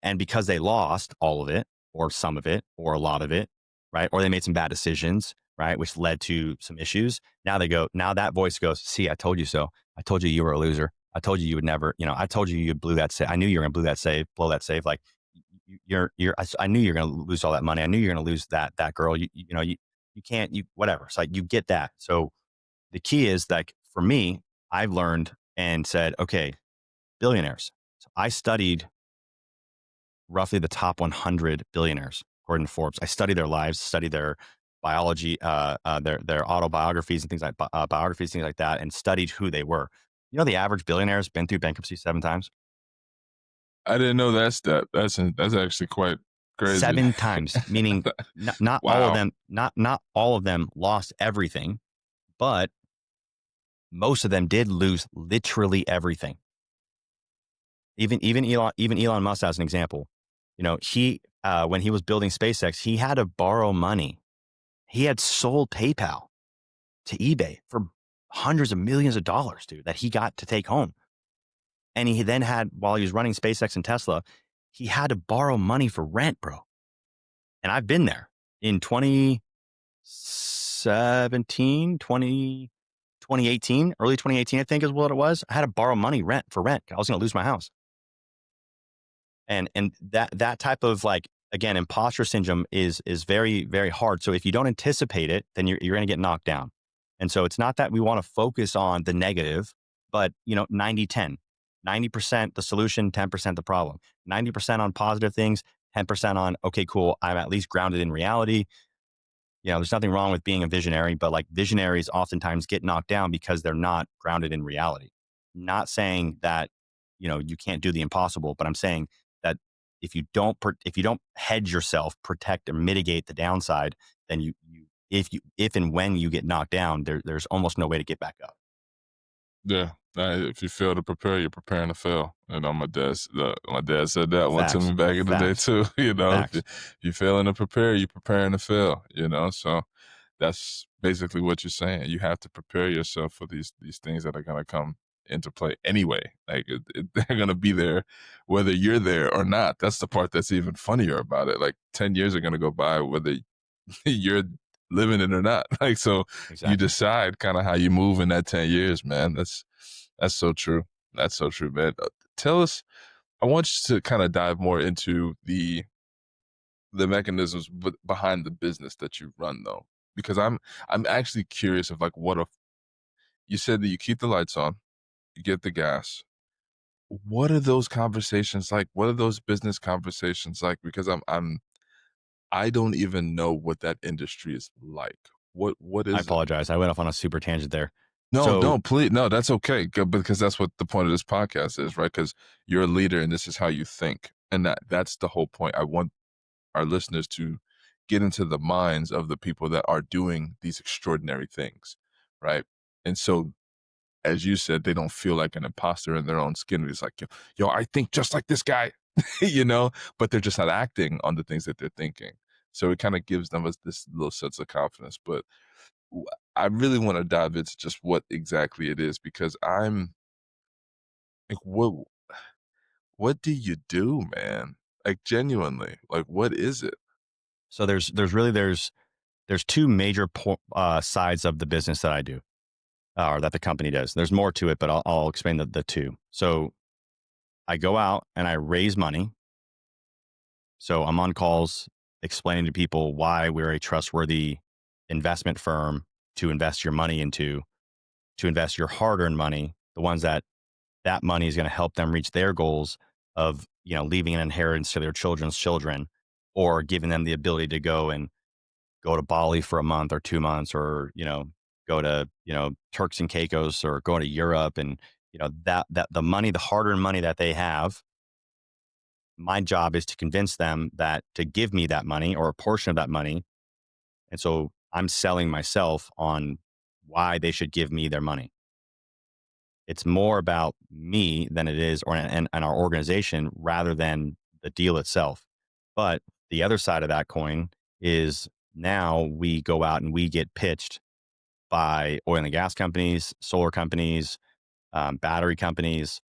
Speaker 2: And because they lost all of it or some of it or a lot of it, right? Or they made some bad decisions, right? Which led to some issues. Now that voice goes, see, I told you so. I told you were a loser. I told you would never, I told you blew that save. I knew you were going to blow that save. Like, I knew you're going to lose all that money. I knew you're going to lose that girl. You can't, whatever. It's like, you get that. So the key is, like, for me, I've learned and said, okay, billionaires. So I studied roughly the top 100 billionaires, according to Forbes. I studied their lives, studied their biology, their autobiographies and things like biographies, things like that, and studied who they were. The average billionaire has been through bankruptcy 7 times.
Speaker 1: I didn't know that step. That's actually quite Crazy.
Speaker 2: 7 times, meaning not all of
Speaker 1: Wow.
Speaker 2: them, not all of them lost everything, but most of them did lose literally everything. Even Elon Musk, as an example, he when he was building SpaceX, he had to borrow money. He had sold PayPal to eBay for hundreds of millions of dollars, dude, that he got to take home. And he then had, while he was running SpaceX and Tesla, he had to borrow money for rent, bro. And I've been there in 2017, 2018, early 2018, I think is what it was. I had to borrow money for rent. I was going to lose my house. And that type of, like, again, imposter syndrome is very, very hard. So if you don't anticipate it, then you're going to get knocked down. And so it's not that we want to focus on the negative, but 90-10, 90% the solution, 10% the problem, 90% on positive things, 10% on, okay, cool, I'm at least grounded in reality. There's nothing wrong with being a visionary, but like visionaries oftentimes get knocked down because they're not grounded in reality. Not saying that, you can't do the impossible, but I'm saying that if you don't hedge yourself, protect or mitigate the downside, then if and when you get knocked down, there's almost no way to get back up.
Speaker 1: Yeah. If you fail to prepare, you're preparing to fail. My dad said that one to
Speaker 2: Facts.
Speaker 1: me back in the day
Speaker 2: Facts.
Speaker 1: too.
Speaker 2: Facts.
Speaker 1: If you're failing to prepare, you're preparing to fail. So that's basically what you're saying. You have to prepare yourself for these things that are going to come into play anyway. Like they're going to be there whether you're there or not. That's the part that's even funnier about it. Like 10 years are going to go by whether you're living it or not. Like, so
Speaker 2: Exactly.
Speaker 1: you decide kind of how you move in that 10 years, man. That's so true. That's so true, man. Tell us, I want you to kind of dive more into the mechanisms behind the business that you run, though, because I'm actually curious of, like, you said that you keep the lights on, you get the gas. What are those conversations like? What are those business conversations like? Because I don't even know what that industry is like. What
Speaker 2: I
Speaker 1: is it?
Speaker 2: apologize. I went off on a super tangent there.
Speaker 1: No,
Speaker 2: So
Speaker 1: don't, please. No, that's okay. Because that's what the point of this podcast is, right? Because you're a leader and this is how you think. And that's the whole point. I want our listeners to get into the minds of the people that are doing these extraordinary things, right? And so, as you said, they don't feel like an imposter in their own skin. It's like, yo, I think just like this guy, but they're just not acting on the things that they're thinking. So it kind of gives them this little sense of confidence. But I really want to dive into just what exactly it is, because I'm like, what do you do, man? Like, genuinely, like, what is it?
Speaker 2: there's two major sides of the business that I do, or that the company does. There's more to it, but I'll explain the two. So I go out and I raise money. So I'm on calls explaining to people why we're a trustworthy investment firm to invest your money into, to invest your hard-earned money, the ones that money is going to help them reach their goals of, leaving an inheritance to their children's children, or giving them the ability to go to Bali for a month or 2 months, or, go to, Turks and Caicos, or go to Europe. And, that the money, the hard-earned money that they have, my job is to convince them that to give me that money or a portion of that money. And so I'm selling myself on why they should give me their money. It's more about me than it is, and our organization, rather than the deal itself. But the other side of that coin is, now we go out and we get pitched by oil and gas companies, solar companies, battery companies.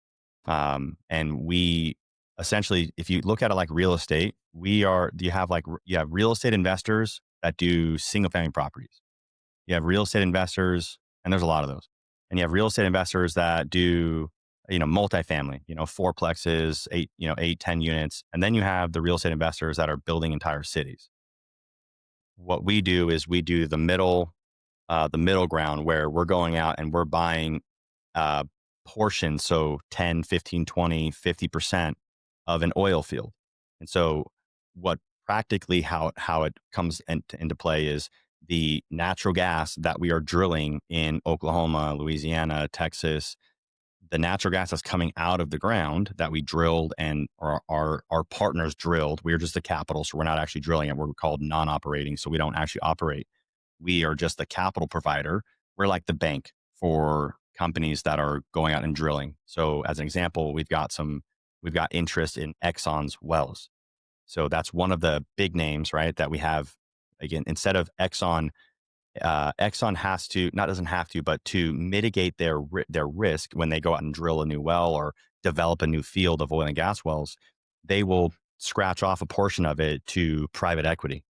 Speaker 2: And we essentially, if you look at it like real estate, you have real estate investors that do single family properties. You have real estate investors, and there's a lot of those. And you have real estate investors that do, multifamily, fourplexes, 10 units. And then you have the real estate investors that are building entire cities. What we do is we do the middle ground, where we're going out and we're buying portions. So 10, 15, 20, 50% of an oil field. And so what practically how it comes into play is the natural gas that we are drilling in Oklahoma, Louisiana, Texas, the natural gas that's coming out of the ground that we drilled and our partners drilled. We're just the capital, so we're not actually drilling it. We're called non-operating, so we don't actually operate. We are just the capital provider. We're like the bank for companies that are going out and drilling. So as an example, we've got interest in Exxon's wells. So that's one of the big names, right? That we have. Again, instead of Exxon, Exxon has to, not doesn't have to, but to mitigate their risk when they go out and drill a new well or develop a new field of oil and gas wells, they will scratch off a portion of it to private equity.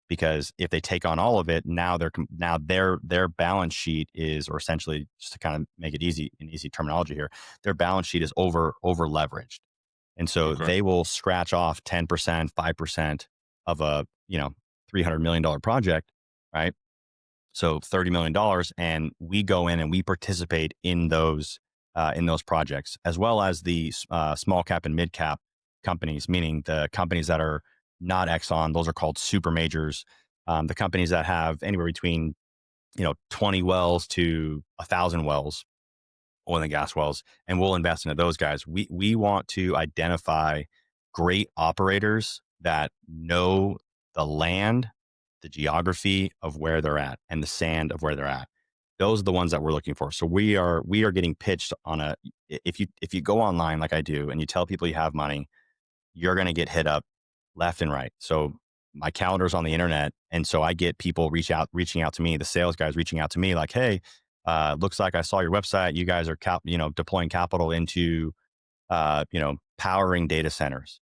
Speaker 2: Because if they take on all of it, now their balance sheet is, or essentially, just to kind of make it easy, in easy terminology here, their balance sheet is over leveraged, and so
Speaker 1: Okay.
Speaker 2: they will scratch off 10%, 5% of a $300 million project, right? So $30 million, and we go in and we participate in those projects, as well as the small cap and mid cap companies, meaning the companies that are not Exxon. Those are called super majors. The companies that have anywhere between 20 wells to 1,000 wells, oil and gas wells, and we'll invest into those guys. We want to identify great operators that know the land, the geography of where they're at, and the sand of where they're at. Those are the ones that we're looking for. So we are getting pitched on a, if you go online like I do and you tell people you have money, you're going to get hit up left and right. So my calendar's on the internet, and so I get people reaching out to me, the sales guys reaching out to me like, hey, looks like I saw your website. You guys are deploying capital into powering data centers.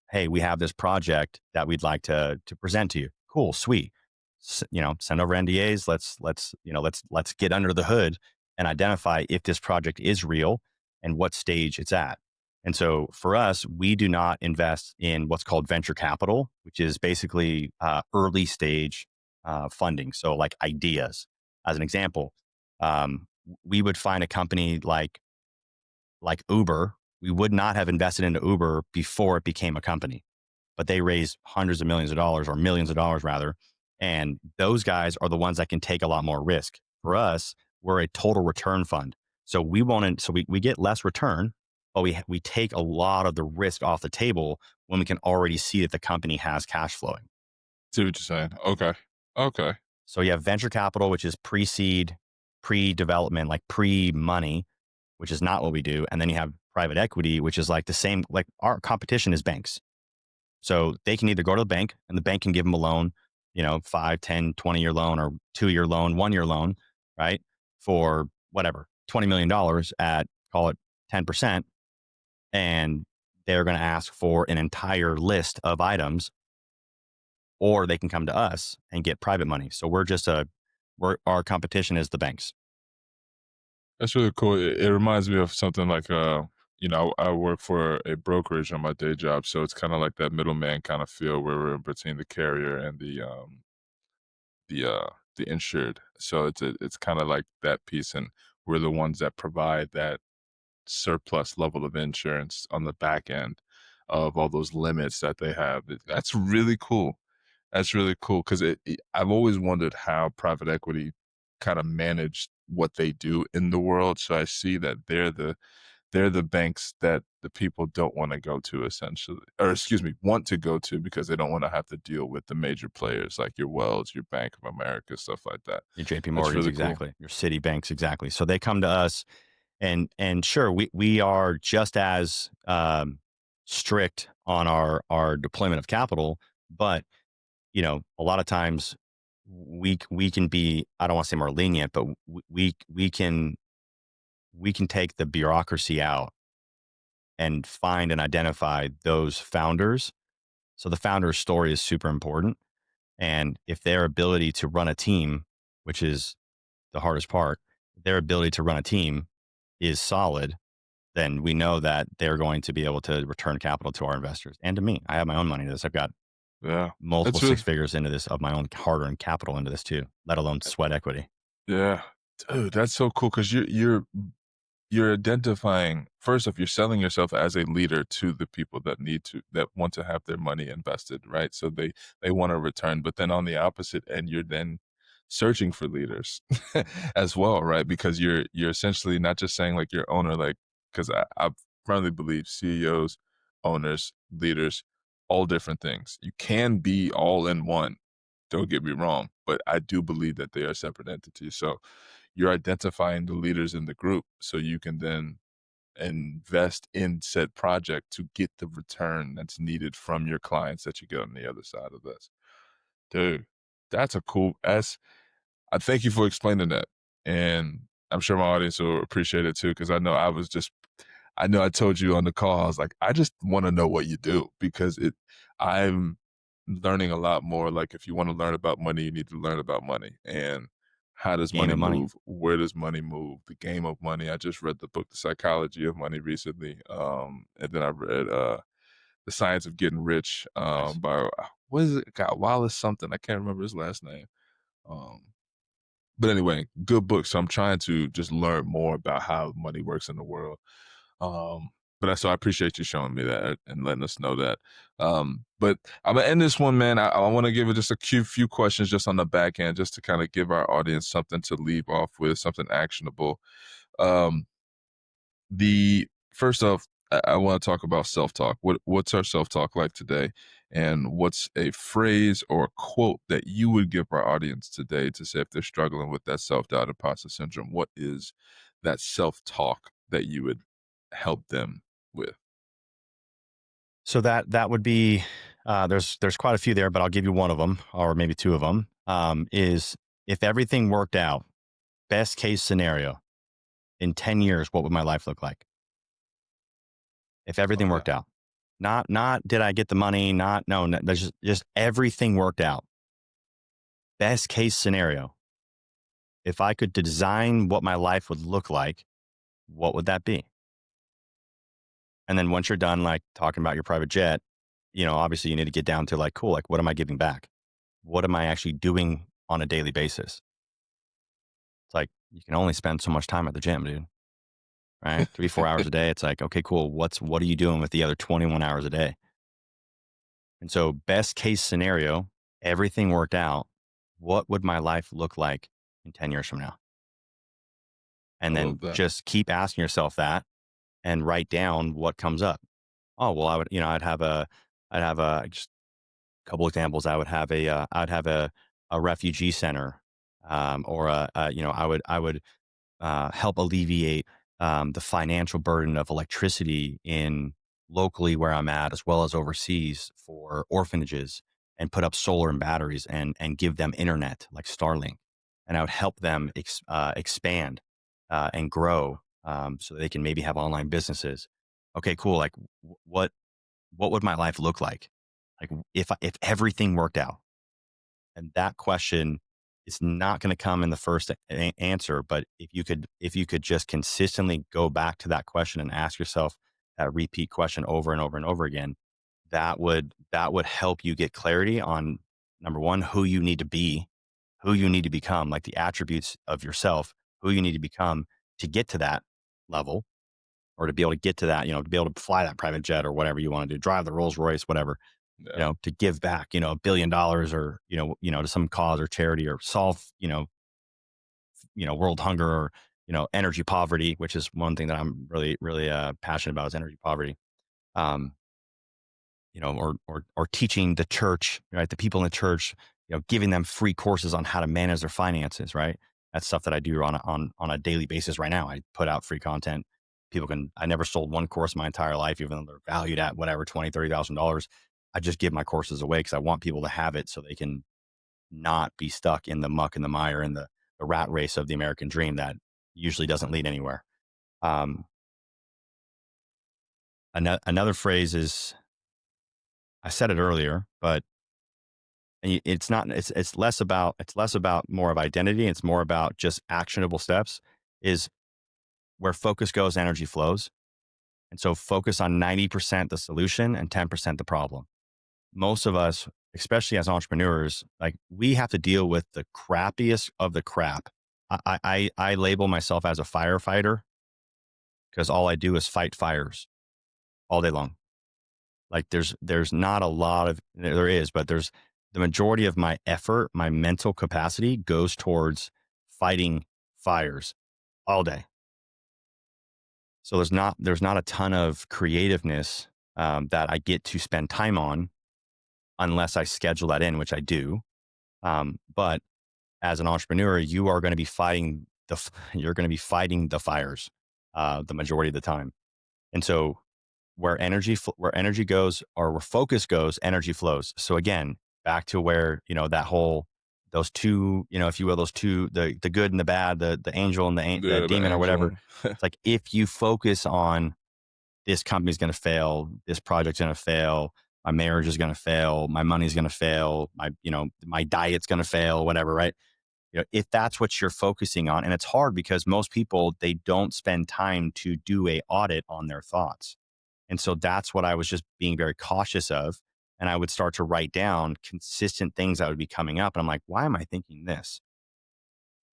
Speaker 2: Hey, we have this project that we'd like to present to you. Cool, sweet. Send over NDAs. Let's get under the hood and identify if this project is real and what stage it's at. And so for us, we do not invest in what's called venture capital, which is basically early stage funding. So like ideas, as an example, we would find a company like Uber. We would not have invested into Uber before it became a company, but they raised hundreds of millions of dollars, or millions of dollars rather. And those guys are the ones that can take a lot more risk. For us, we're a total return fund. So we get less return, but we take a lot of the risk off the table when we can already see that the company has cash flowing.
Speaker 1: See what you're saying. Okay.
Speaker 2: So you have venture capital, which is pre-seed, pre-development, like pre-money, which is not what we do. And then you have private equity, which is like the same, like our competition is banks. So they can either go to the bank and the bank can give them a loan, 5, 10, 20-year loan, or 2-year loan, 1-year loan, right? For whatever, $20 million at, call it 10%. And they're going to ask for an entire list of items, or they can come to us and get private money. So our competition is the banks.
Speaker 1: That's really cool. It reminds me of something like, I work for a brokerage on my day job, so it's kind of like that middleman kind of feel where we're in between the carrier and the insured. So it's kind of like that piece, and we're the ones that provide that surplus level of insurance on the back end of all those limits that they have. That's really cool. That's really cool because I've always wondered how private equity kind of managed what they do in the world. So I see that they're the banks that the people don't want to go to, essentially, or excuse me, want to go to because they don't want to have to deal with the major players like your Wells, your Bank of America, stuff like that.
Speaker 2: Your JP
Speaker 1: That's
Speaker 2: Morgans,
Speaker 1: really cool.
Speaker 2: exactly. Your Citibanks, exactly. So they come to us, and sure, we are just as strict on our deployment of capital, but a lot of times we can be, I don't want to say more lenient, but we can take the bureaucracy out and find and identify those founders. So the founder's story is super important. And if their ability to run a team, which is the hardest part, their ability to run a team is solid, then we know that they're going to be able to return capital to our investors and to me. I have my own money into this. I've got
Speaker 1: Yeah,
Speaker 2: multiple
Speaker 1: that's really
Speaker 2: six figures into this of my own hard-earned capital into this too, let alone sweat equity.
Speaker 1: yeah, dude. That's so cool because you're identifying, first off, you're selling yourself as a leader to the people that want to have their money invested, right? So they want a return, but then on the opposite end, you're then searching for leaders as well, right? Because you're essentially not just saying like your owner, like, because I firmly believe CEOs, owners, leaders, all different things. You can be all in one. Don't get me wrong, but I do believe that they are separate entities. So you're identifying the leaders in the group so you can then invest in said project to get the return that's needed from your clients that you get on the other side of this. Dude, that's a cool that's I thank you for explaining that. And I'm sure my audience will appreciate it too, because I know I told you on the call, I was like, I just want to know what you do because I'm learning a lot more. Like, if you want to learn about money, you need to learn about money and how does
Speaker 2: Game
Speaker 1: money
Speaker 2: of money.
Speaker 1: move? Where does money move? The game of money. I just read the book, The Psychology of Money recently. And then I read The Science of Getting Rich
Speaker 2: Nice.
Speaker 1: by, what is it? God, Wallace something. I can't remember his last name. Um, but anyway, good book. So I'm trying to just learn more about how money works in the world. Um, so I appreciate you showing me that and letting us know that. But I'm gonna end this one, man. I want to give it just a few questions just on the back end, just to kind of give our audience something to leave off with, something actionable. Um, the first off, I want to talk about self-talk. What's our self-talk like today? And what's a phrase or a quote that you would give our audience today to say if they're struggling with that self-doubt, imposter syndrome? What is that self-talk that you would help them with?
Speaker 2: So that would be there's quite a few there, but I'll give you one of them or maybe two of them. Is if everything worked out, best case scenario in 10 years, what would my life look like? If everything
Speaker 1: Love that.
Speaker 2: worked out, not did I get the money? Not no, no there's just everything worked out. Best case scenario, if I could design what my life would look like, what would that be? And then once you're done, like talking about your private jet, obviously you need to get down to like, cool, like what am I giving back? What am I actually doing on a daily basis? It's like you can only spend so much time at the gym, dude. Right? 3, 4 hours a day. It's like, okay, cool. What are you doing with the other 21 hours a day? And so best case scenario, everything worked out. What would my life look like in 10 years from now?
Speaker 1: I
Speaker 2: And then
Speaker 1: love that.
Speaker 2: just keep asking yourself that and write down what comes up. Oh, well, I'd have just a couple examples. I'd have a refugee center, or I would help alleviate the financial burden of electricity in locally where I'm at, as well as overseas for orphanages, and put up solar and batteries and give them internet like Starlink, and I would help them expand and grow so they can maybe have online businesses. Okay, cool. Like, what would my life look like if everything worked out? And that question is not going to come in the first answer, but if you could just consistently go back to that question and ask yourself that repeat question over and over and over again, that would help you get clarity on, number one, who you need to be, who you need to become, like the attributes of yourself, who you need to become to get to that level, or to be able to get to that, to be able to fly that private jet or whatever you want to do, drive the Rolls Royce, whatever,
Speaker 1: Yeah.
Speaker 2: to give back, $1 billion, or, to some cause or charity, or solve, world hunger, or, energy poverty, which is one thing that I'm really, really passionate about, is energy poverty. Um, or teaching the church, right? The people in the church, giving them free courses on how to manage their finances, right? That's stuff that I do on a daily basis right now. I put out free content. I never sold one course my entire life, even though they're valued at whatever, $20,000, $30,000. I just give my courses away because I want people to have it so they can not be stuck in the muck and the mire and the rat race of the American dream that usually doesn't lead anywhere. Um, another phrase is, I said it earlier, but it's not, it's less about more of identity. It's more about just actionable steps. Is where focus goes, energy flows. And so focus on 90% the solution and 10% the problem. Most of us, especially as entrepreneurs, like, we have to deal with the crappiest of the crap. I label myself as a firefighter because all I do is fight fires all day long. Like, there's not a lot of, there is, but there's, the majority of my effort, my mental capacity goes towards fighting fires all day. So there's not a ton of creativeness that I get to spend time on unless I schedule that in, which I do. But as an entrepreneur, you are going to be fighting you're going to be fighting the fires the majority of the time. And so where energy goes or where focus goes, energy flows. So again, back to where, that whole, those two, if you will, those two, the good and the bad, the angel and the
Speaker 1: Yeah, the
Speaker 2: demon or whatever.
Speaker 1: angel.
Speaker 2: It's like, if you focus on this company's going to fail, this project's going to fail, my marriage is going to fail, my money's going to fail, my diet's going to fail, whatever, right? If that's what you're focusing on, and it's hard because most people, they don't spend time to do a audit on their thoughts. And so that's what I was just being very cautious of. And I would start to write down consistent things that would be coming up. And I'm like, why am I thinking this?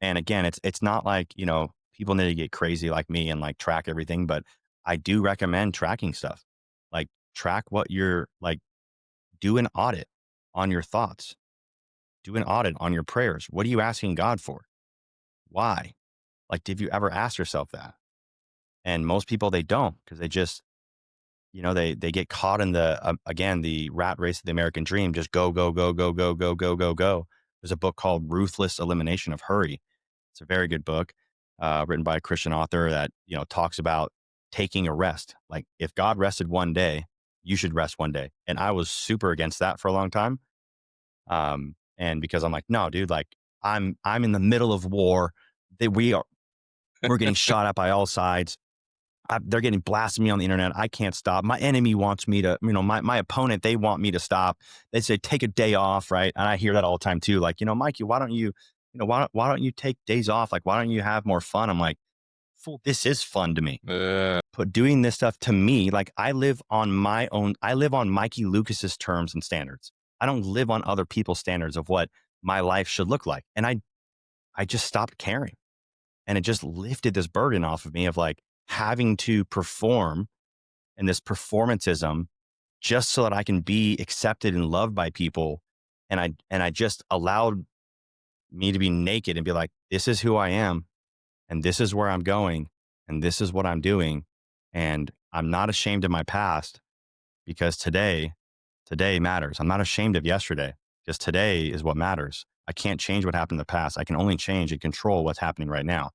Speaker 2: And again, it's not like, people need to get crazy like me and like track everything, but I do recommend tracking stuff. Like, track what you're like, do an audit on your thoughts, do an audit on your prayers. What are you asking God for? Why? Like, did you ever ask yourself that? And most people, they don't, because they just, they get caught in again, the rat race of the American dream. Just go, go, go, go, go, go, go, go, go. There's a book called Ruthless Elimination of Hurry. It's a very good book, written by a Christian author that, talks about taking a rest. Like, if God rested one day, you should rest one day. And I was super against that for a long time. And because I'm like, no, dude, like, I'm in the middle of war. We're getting shot at by all sides. They're getting blasted me on the internet. I can't stop. My enemy wants me to, my opponent, they want me to stop. They say, take a day off. Right. And I hear that all the time too. Like, Mikey, why don't you, why don't you take days off? Like, why don't you have more fun? I'm like, fool, this is fun to me.
Speaker 1: Yeah.
Speaker 2: But doing this stuff to me, like, I live on Mikey Lucas's terms and standards. I don't live on other people's standards of what my life should look like. And I just stopped caring. And it just lifted this burden off of me of like having to perform and this performancism just so that I can be accepted and loved by people. And I just allowed me to be naked and be like, this is who I am, and this is where I'm going, and this is what I'm doing. And I'm not ashamed of my past, because today matters. I'm not ashamed of yesterday, because today is what matters. I can't change what happened in the past. I can only change and control what's happening right now.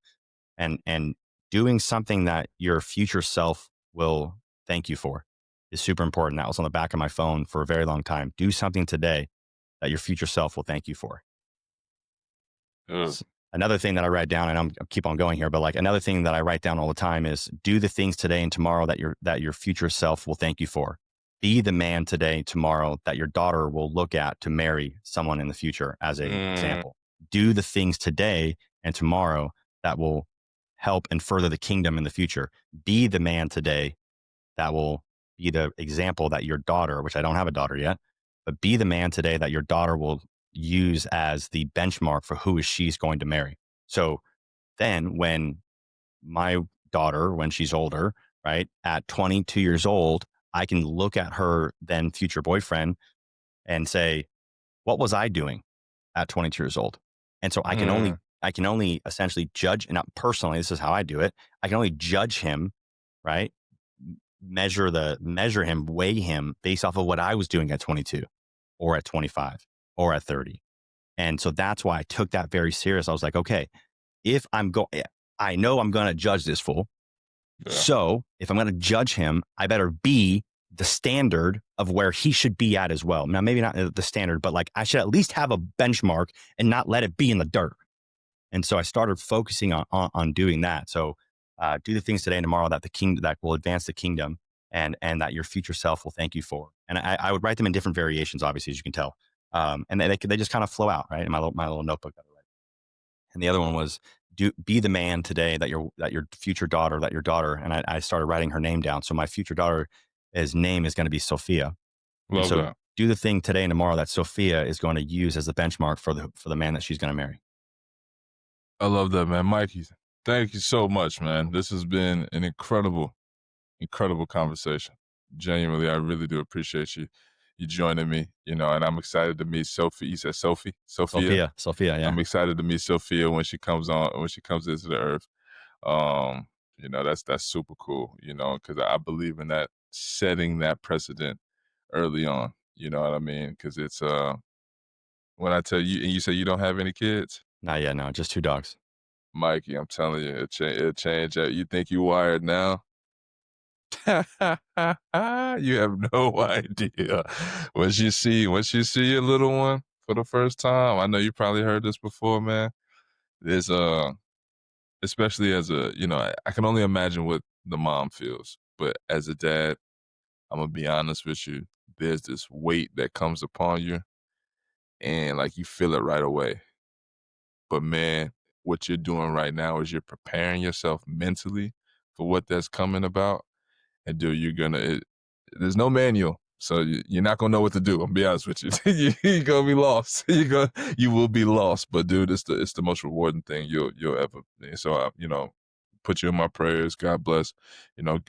Speaker 2: And doing something that your future self will thank you for is super important. That was on the back of my phone for a very long time. Do something today that your future self will thank you for. Another thing that I write down, and I'll keep on going here, but like, another thing that I write down all the time is, do the things today and tomorrow that your future self will thank you for. Be the man today, tomorrow, that your daughter will look at to marry someone in the future, as an example. Do the things today and tomorrow that will help and further the kingdom in the future. Be the man today that will be the example that your daughter, which I don't have a daughter yet, but be the man today that your daughter will use as the benchmark for who she's going to marry. So then when my daughter, when she's older, right, at 22 years old, I can look at her then future boyfriend and say, what was I doing at 22 years old? And so I can only essentially judge, and not personally, this is how I do it. I can only judge him, right? Measure him, weigh him based off of what I was doing at 22 or at 25 or at 30. And so that's why I took that very serious. I was like, okay, if I know I'm going to judge this fool. Yeah. So if I'm going to judge him, I better be the standard of where he should be at as well. Now, maybe not the standard, but like, I should at least have a benchmark and not let it be in the dirt. And so I started focusing on doing that. So do the things today and tomorrow that will advance the kingdom, and that your future self will thank you for. And I would write them in different variations, obviously, as you can tell. And they just kind of flow out, right, in my little notebook that I write. And the other one was, be the man today that your future daughter, and I started writing her name down. So my future daughter, his name is going to be Sophia.
Speaker 1: Love that.
Speaker 2: Do the thing today and tomorrow that Sophia is going to use as the benchmark for the man that she's going to marry.
Speaker 1: I love that, man. Mikey, thank you so much, man. This has been an incredible conversation. Genuinely, I really do appreciate you joining me, and I'm excited to meet Sophie. You said Sophie?
Speaker 2: Sophia, yeah.
Speaker 1: I'm excited to meet Sophia when she comes into the earth. That's super cool, because I believe in that, setting that precedent early on. You know what I mean? Because it's when I tell you, and you say you don't have any kids,
Speaker 2: Not yet, no, just 2 dogs.
Speaker 1: Mikey, I'm telling you, it change. You think you wired now? You have no idea. Once you see your little one for the first time, I know you probably heard this before, man. There's especially as a, I can only imagine what the mom feels, but as a dad, I'm gonna be honest with you. There's this weight that comes upon you, and like you feel it right away. But man, what you're doing right now is you're preparing yourself mentally for what that's coming about. And dude, there's no manual, so you're not gonna know what to do. I'm gonna be honest with you. You're gonna be lost. You will be lost. But dude, it's the most rewarding thing you'll ever. So put you in my prayers. God bless.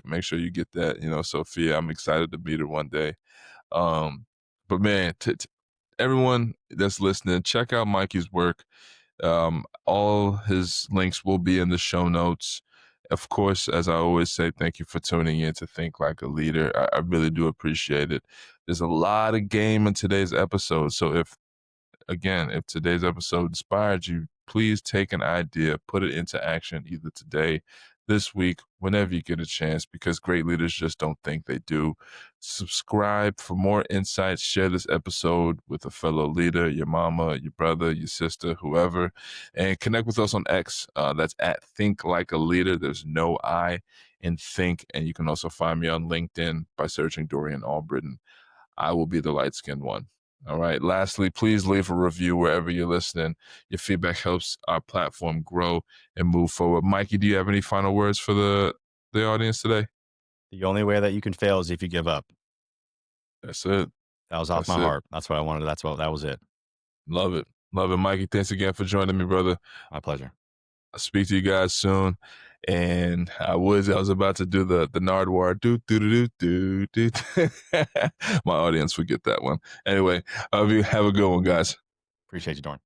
Speaker 1: Make sure you get that. Sophia, I'm excited to meet her one day. But man, everyone that's listening, check out Mikey's work. All his links will be in the show notes. Of course, as I always say, thank you for tuning in to Think Like a Leader. I really do appreciate it. There's a lot of game in today's episode. So if today's episode inspired you, please take an idea, put it into action either today, this week, whenever you get a chance, because great leaders just don't think they do. Subscribe for more insights. Share this episode with a fellow leader, your mama, your brother, your sister, whoever, and connect with us on X. That's at Think Like a Leader. There's no I in Think. And you can also find me on LinkedIn by searching Dorian Albritton. I will be the light-skinned one. All right. Lastly, please leave a review wherever you're listening. Your feedback helps our platform grow and move forward. Mikey, do you have any final words for the audience today?
Speaker 2: The only way that you can fail is if you give up.
Speaker 1: That's it.
Speaker 2: That was off
Speaker 1: That's
Speaker 2: my
Speaker 1: it.
Speaker 2: heart. That's what I wanted. That was it.
Speaker 1: Love it. Love it. Mikey, thanks again for joining me, brother.
Speaker 2: My pleasure.
Speaker 1: I'll speak to you guys soon. And I was about to do the Nardwar do. My audience would get that one. Anyway, have a good one, guys.
Speaker 2: Appreciate you, Dorn.